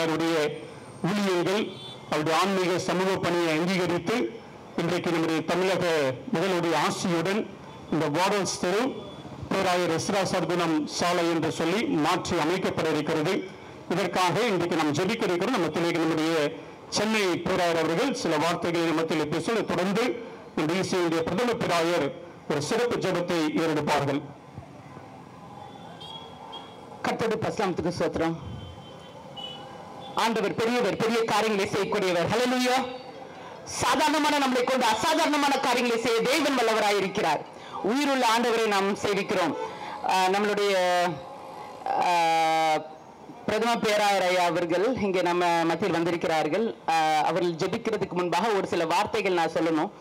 பேராயருடைய ஊழியர்கள் அவருடைய ஆன்மீக சமூக பணியை அங்கீகரித்து இன்றைக்கு நம்முடைய தமிழக முதல்வருடைய ஆசியுடன் இந்த வார்டன்ஸ் தெரு பேராயர் எஸ்ரா சர்க்குணம் சாலை என்று சொல்லி மாற்றி அமைக்கப்பட இருக்கிறது. இதற்காக இன்றைக்கு நாம் ஜெபிக்க இருக்கிறோம். நம்முடைய சென்னை பேராயர் அவர்கள் சில வார்த்தைகளை மத்தியில் பேச தொடர்ந்து இந்த பிரதம பேராயர் ஒரு சிறப்பு ஜெபத்தை ஏறெடுப்பார்கள். கர்த்தருடைய பரிசுத்தத்துக்கு ஸ்தோத்திரம். ஆண்டவர் பெரியவர், பெரிய காரியங்களை செய்யக்கூடியவர். ஹல்லேலூயா. சாதாரணமான நம்மளை கொண்டு அசாதாரணமான காரியங்களை செய்ய தேவன் வல்லவராய் இருக்கிறார். உயிருள்ள ஆண்டவரை நாம் சேவிக்கிறோம். நம்மளுடைய பிரதம பேராயர் ஐயா அவர்கள் இங்கே நம்ம மத்தியில் வந்திருக்கிறார்கள். அவர்கள் ஜெபிக்கிறதுக்கு முன்பாக ஒரு சில வார்த்தைகள் நான் சொல்லணும்.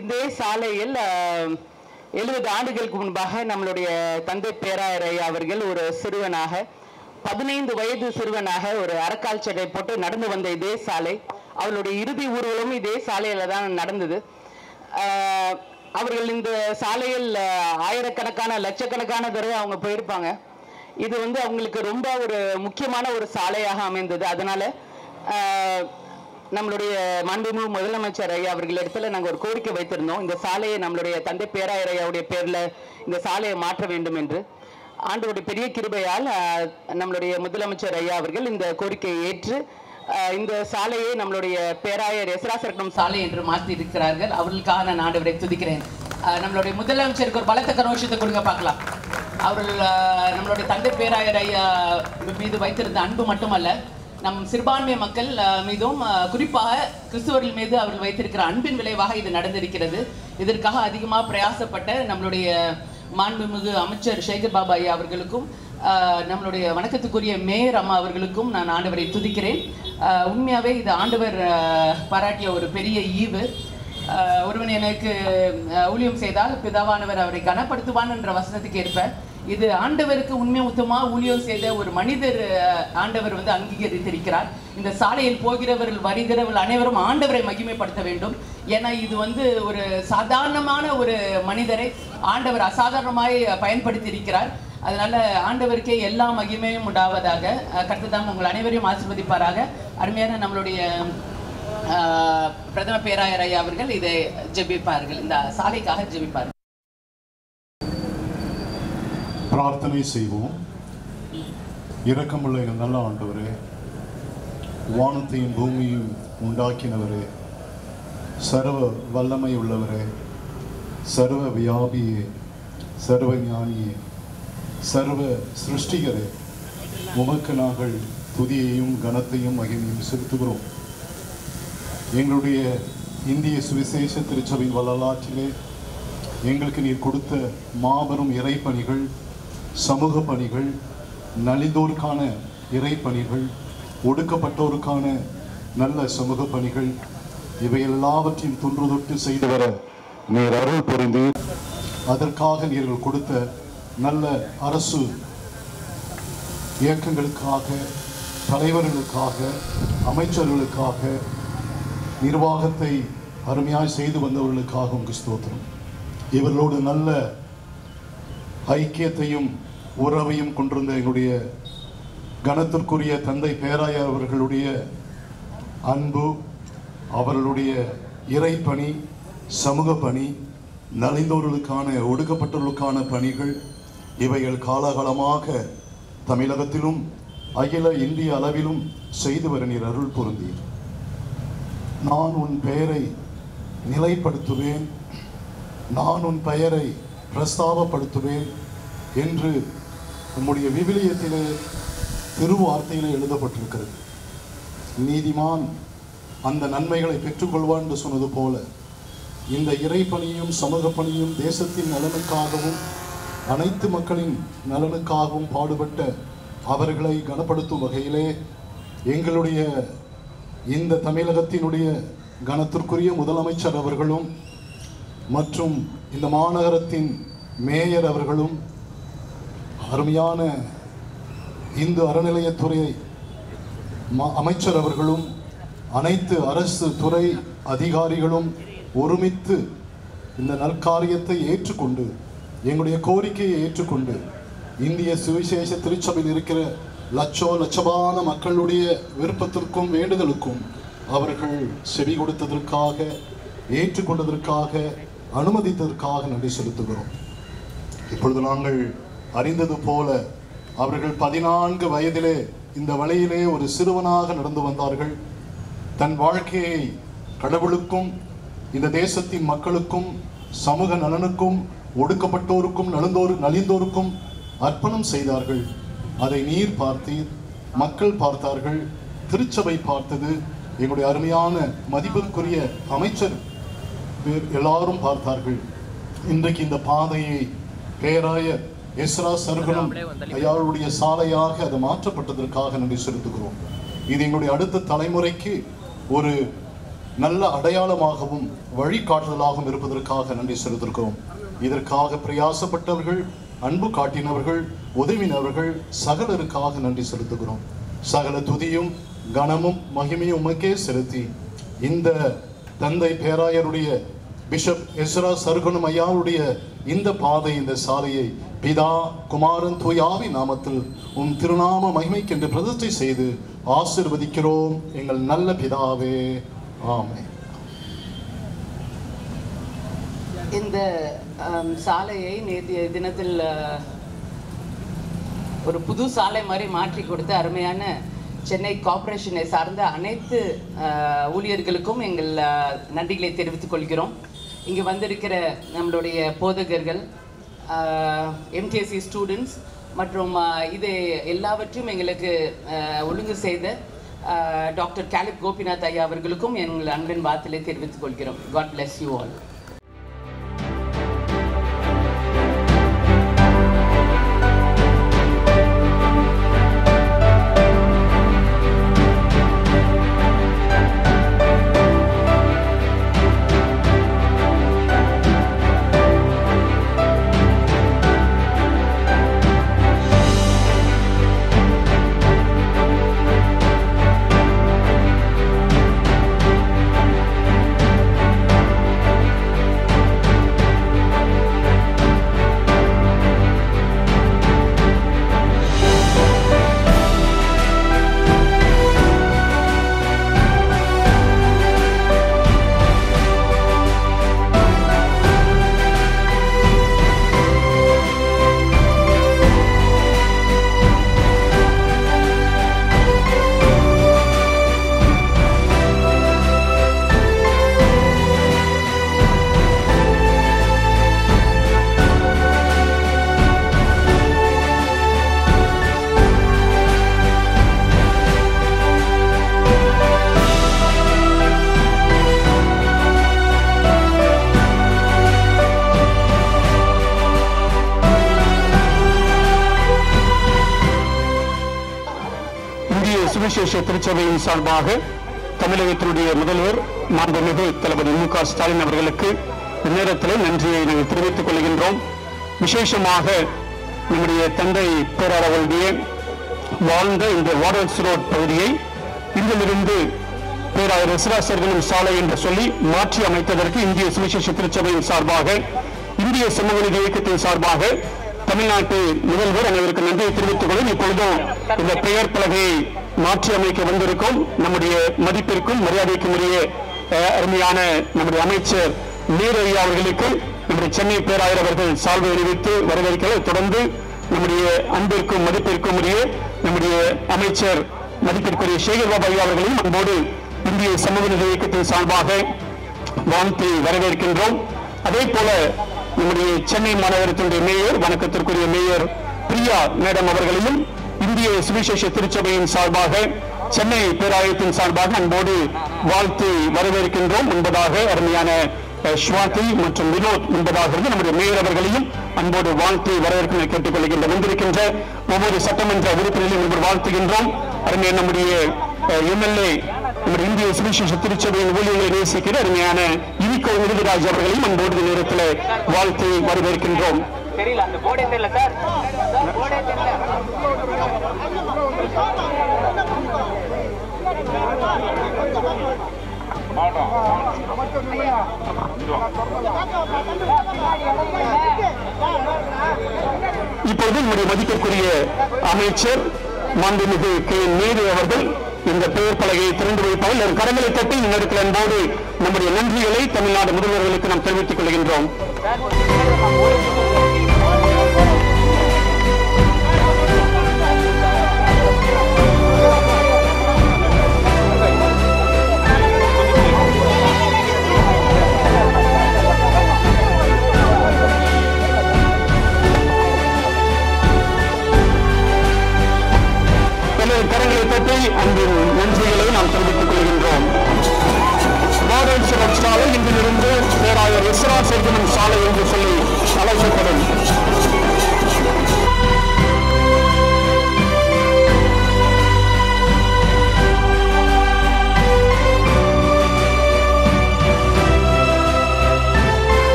இதே சாலையில் 70 ஆண்டுகளுக்கு முன்பாக நம்மளுடைய தந்தை பேராயர் ஐயா அவர்கள் ஒரு சிறுவனாக 15 வயது சிறுவனாக ஒரு அரக்கால் சட்டை போட்டு நடந்து வந்த இதே சாலை, அவருடைய இறுதி ஊர்வலம் இதே சாலையில தான் நடந்தது. அவர்கள் இந்த சாலையில் ஆயிரக்கணக்கான லட்சக்கணக்கான தடவை அவங்க போயிருப்பாங்க. இது அவங்களுக்கு ரொம்ப ஒரு முக்கியமான ஒரு சாலையாக அமைந்தது. அதனால நம்மளுடைய மாண்புமிகு முதலமைச்சர் ஐயா அவர்கள் இடத்துல நாங்கள் ஒரு கோரிக்கை வைத்திருந்தோம். இந்த சாலையை நம்மளுடைய தந்தை பேராயர் ஐயாவுடைய பேர்ல இந்த சாலையை மாற்ற வேண்டும் என்று. ஆண்டவருடைய பெரிய கிருபையால் நம்மளுடைய முதலமைச்சர் ஐயா அவர்கள் இந்த கோரிக்கையை ஏற்று இந்த சாலையை நம்மளுடைய பேராயர் எஸ்ரா சர்க்குணம் சாலை என்று மாற்றி இருக்கிறார்கள். அவர்களுக்காக நான் ஆண்டவரை துதிக்கிறேன். நம்மளுடைய முதலமைச்சருக்கு ஒரு பலத்த கரோஷத்தை கொடுங்க பார்க்கலாம். அவர்கள் நம்மளுடைய தந்தை பேராயர் ஐயா மீது வைத்திருந்த அன்பு மட்டுமல்ல, நம் சிறுபான்மை மக்கள் மீதும் குறிப்பாக கிறிஸ்துவர்கள் மீது அவர்கள் வைத்திருக்கிற அன்பின் விளைவாக இது நடந்திருக்கிறது. இதற்காக அதிகமாக பிரயாசப்பட்ட நம்மளுடைய மாண்புமிகு அமைச்சர் சேகர் பாபு ஐயா அவர்களுக்கும் நம்மளுடைய வணக்கத்துக்குரிய மேயர் அம்மா அவர்களுக்கும் நான் ஆண்டவரை துதிக்கிறேன். உண்மையாகவே இது ஆண்டவர் பாராட்டிய ஒரு பெரிய ஈவு. ஒருவன் எனக்கு ஊழியம் செய்தால் பிதாவானவர் அவரை கனப்படுத்துவான் என்ற வசனத்துக்கு ஏற்ப இது ஆண்டவருக்கு உண்மை உத்தமாக ஊழியம் செய்த ஒரு மனிதர் ஆண்டவர் அங்கீகரித்திருக்கிறார். இந்த சாலையில் போகிறவர்கள் வருகிறவர்கள் அனைவரும் ஆண்டவரை மகிமைப்படுத்த வேண்டும். ஏன்னா இது ஒரு சாதாரணமான ஒரு மனிதரை ஆண்டவர் அசாதாரணமாய் பயன்படுத்தி இருக்கிறார். அதனால ஆண்டவருக்கே எல்லா மகிமையும் உண்டாவதாக. கர்த்தர் உங்கள் அனைவரையும் ஆசீர்வதிப்பாராக. அருமையான நம்மளுடைய பிரதம பேராயர் ஐயா அவர்கள் இதை ஜெபிப்பார்கள், இந்த சாலைக்காக ஜெபிப்பார்கள். பிரார்த்தனை செய்வோம். இரக்கமுள்ள எங்கள் நல்ல ஆண்டவரே, வானத்தையும் பூமியும் உண்டாக்கினவரே, சர்வ வல்லமை உள்ளவரே, சர்வ வியாபியே, சர்வ ஞானியே, சர்வ சிருஷ்டிகரே, உமக்கு நாங்கள் துதியையும் கனத்தையும் மகிமையும் செலுத்துகிறோம். எங்களுடைய இந்திய சுவிசேஷ திருச்சபையின் வரலாற்றிலே எங்களுக்கு நீர் கொடுத்த மாபெரும் இறைப்பணிகள், சமூக பணிகள், நலிந்தோருக்கான இறைப்பணிகள், ஒடுக்கப்பட்டோருக்கான நல்ல சமூக பணிகள், இவை எல்லாவற்றையும் தொன்று தொட்டு செய்து வர நீர் அருள் புரிந்து அதற்காக நீர்கள் கொடுத்த நல்ல அரசு இயக்கங்களுக்காக, தலைவர்களுக்காக, அமைச்சர்களுக்காக, நிர்வாகத்தை அருமையாய் செய்து வந்தவர்களுக்காக உங்கள் ஸ்தோத்திரம். இவர்களோடு நல்ல ஐக்கியத்தையும் உறவையும் கொண்டிருந்த எங்களுடைய கனத்திற்குரிய தந்தை பேராயர் அவர்களுடைய அன்பு, அவர்களுடைய இறைப்பணி, சமூக பணி, நலிந்தோர்களுக்கான ஒடுக்கப்பட்டவர்களுக்கான பணிகள், இவைகள் காலகாலமாக தமிழகத்திலும் அகில இந்திய அளவிலும் செய்து வர நீர் அருள் பொருந்தீர். நான் உன் பெயரை நிலைப்படுத்துவேன், நான் உன் பெயரை பிரஸ்தாபப்படுத்துவேன் என்று நம்முடைய விவிலியத்திலே திருவார்த்தையிலே எழுதப்பட்டிருக்கிறது. நீதிமான் அந்த நன்மைகளை பெற்றுக்கொள்வான் என்று சொன்னது போல இந்த இறைப்பணியும் சமூக பணியும் தேசத்தின் நலனுக்காகவும் அனைத்து மக்களின் நலனுக்காகவும் பாடுபட்ட அவர்களை கனப்படுத்தும் வகையிலே எங்களுடைய இந்த தமிழகத்தினுடைய கனத்திற்குரிய முதலமைச்சர் அவர்களும் மற்றும் இந்த மாநகரத்தின் மேயர் அவர்களும், அருமையான இந்து அறநிலையத்துறை அமைச்சர் அவர்களும், அனைத்து அரசு துறை அதிகாரிகளும் ஒருமித்து இந்த நற்காரியத்தை ஏற்றுக்கொண்டு, எங்களுடைய கோரிக்கையை ஏற்றுக்கொண்டு, இந்திய சுவிசேஷ திருச்சபையில் இருக்கிற லட்சமான மக்களுடைய விருப்பத்திற்கும் வேண்டுதலுக்கும் அவர்கள் செவி கொடுத்ததற்காக, ஏற்றுக்கொண்டதற்காக, அனுமதித்ததற்காக நன்றி செலுத்துகிறோம். இப்பொழுது நாங்கள் அறிந்தது போல அவர்கள் 14 வயதிலே இந்த வழியிலே ஒரு சிறுவனாக நடந்து வந்தார்கள். தன் வாழ்க்கையை கடவுளுக்கும் இந்த தேசத்தின் மக்களுக்கும் சமூக நலனுக்கும் ஒடுக்கப்பட்டோருக்கும் நலிந்தோருக்கும் அர்ப்பணம் செய்தார்கள். அதை நீர் பார்த்தீர், மக்கள் பார்த்தார்கள், திருச்சபை பார்த்தது, எங்களுடைய அருமையான மதிப்பிற்குரிய அமைச்சர் எல்லாரும் பார்த்தார்கள். இன்றைக்கு இந்த பாதையை பேராயர் எஸ்ரா சர்குணம் ஐயாவுடைய சாலையாக அது மாற்றப்பட்டதற்காக நன்றி செலுத்துகிறோம். இது எங்களுடைய அடுத்த தலைமுறைக்கு ஒரு நல்ல அடையாளமாகவும் வழிகாட்டுதலாகவும் இருப்பதற்காக நன்றி செலுத்துகிறோம். இதற்காக பிரயாசப்பட்டவர்கள், அன்பு காட்டினவர்கள், உதவினவர்கள் சகலருக்காக நன்றி செலுத்துகிறோம். சகல துதியும் கனமும் மகிமையும் உமக்கே செலுத்தி இந்த தந்தை பேராயருடைய பிஷப் எஸ்ரா சர்குணம் ஐயாவுடைய இந்த பாதை, இந்த சாலையை பிதா குமாரன் தூயாவி நாமத்தில் உம் திருநாம மகிமைக்கென்று பிரதிஷ்டை செய்து ஆசீர்வதிக்கிறோம் எங்கள் நல்ல பிதாவே, ஆமென். இந்த சாலையை நேற்றைய தினத்தில் ஒரு புது சாலை மாதிரி மாற்றி கொடுத்த அருமையான சென்னை கார்ப்பரேஷனை சார்ந்த அனைத்து ஊழியர்களுக்கும் எங்கள் நன்றிகளை தெரிவித்துக் கொள்கிறோம். இங்கு வந்திருக்கிற நம்மளுடைய போதகர்கள், எம்டிஎஸ்சி ஸ்டூடெண்ட்ஸ் மற்றும் இது எல்லாவற்றையும் எங்களுக்கு ஒழுங்கு செய்த டாக்டர் கேலிப் கோபிநாத் ஐயா அவர்களுக்கும் எங்கள் அன்பின் வாழ்த்துக்களை தெரிவித்துக் கொள்கிறோம். God bless you all. சுவிசேஷ திருச்சபையின் சார்பாக தமிழகத்தினுடைய முதல்வர் மாண்புமிகு தளபதி மு க ஸ்டாலின் அவர்களுக்கு இந்நேரத்தில் நன்றியை நாங்கள் தெரிவித்துக் கொள்கின்றோம். விசேஷமாக நம்முடைய தந்தை பேராளர்களுடைய வாழ்ந்த இந்த வார்டன்ஸ் ரோட் பகுதியை இங்கிலிருந்து பேராயர் எஸ்ரா சர்குணம் சாலை என்று சொல்லி மாற்றி அமைத்ததற்கு இந்திய சுவிசேஷ திருச்சபையின் சார்பாக, இந்திய சமூக நீதி இயக்கத்தின் சார்பாக தமிழ்நாட்டு முதல்வர் அனைவருக்கு நன்றியை தெரிவித்துக் கொள்ளும். இப்பொழுதும் இந்த பெயர் பலகையை மாற்றி அமைக்க வந்திருக்கும் நம்முடைய மதிப்பிற்கும் மரியாதைக்கும் உரிய அருமையான நம்முடைய அமைச்சர் நீரையா அவர்களுக்கு நம்முடைய சென்னை பேராயர் அவர்கள் சால்வை அறிவித்து வரவேற்கிறதை தொடர்ந்து நம்முடைய அன்பிற்கும் மதிப்பிற்கும் உரிய நம்முடைய அமைச்சர் மதிப்பிற்குரிய சேகர் பாபு ஐயா அவர்களையும் அன்போடு இந்திய சமூக நீதி இயக்கத்தின் சார்பாக வாழ்த்து வரவேற்கின்றோம். அதே போல நம்முடைய சென்னை மாநகரத்தினுடைய மேயர், வணக்கத்திற்குரிய மேயர் பிரியா மேடம் அவர்களையும் இந்திய சுவிசேஷ திருச்சபையின் சார்பாக, சென்னை பேராயத்தின் சார்பாக அன்போடு வாழ்த்து வரவேற்கின்றோம் என்பதாக அருமையான ஸ்வாதி மற்றும் வினோத் என்பதாக நம்முடைய மேயர் அவர்களையும் அன்போடு வாழ்த்து வரவேற்க கேட்டுக்கொள்கின்ற வந்திருக்கின்ற ஒவ்வொரு சட்டமன்ற உறுப்பினரையும் அன்போடு வாழ்த்துகின்றோம். அருமையான நம்முடைய எம்எல்ஏ, நம்முடைய இந்திய சுவிசேஷ திருச்சபையின் ஊழியர்களை நேசிக்கிற அருமையான இனிக்கோ விருதுராஜ் அவர்களையும் அன்போடு நேரத்தில் வாழ்த்து வரவேற்கின்றோம். இப்பொழுது நம்முடைய மதிப்பிற்குரிய அமைச்சர் மாண்புமிகு கே நேரு அவர்கள் இந்த பெயர் பலகையை திறந்து வைப்பார்கள். கரங்களை தட்டி இந்த இடத்தில் அன்போடு நம்முடைய நன்றிகளை தமிழ்நாடு முதல்வர்களுக்கு நாம் தெரிவித்துக் கொள்கின்றோம்.